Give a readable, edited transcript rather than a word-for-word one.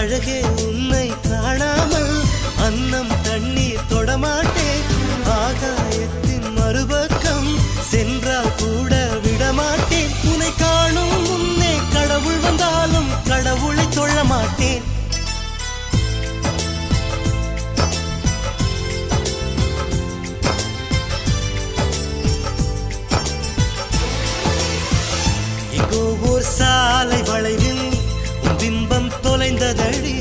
அழகே உன்னை காணாமல் அன்னம் தண்ணீர் தொடமாட்டேன். ஆகாயத்தின் மறுபக்கம் சென்றால் கூட விடமாட்டேன். உன்னை காணும் முன்னே கடவுள் வந்தாலும் கடவுளை தொழ மாட்டேன். எங்கோ ஓர் சாலை வளைவில் உன் பிம்பம் தொலைந்ததடி.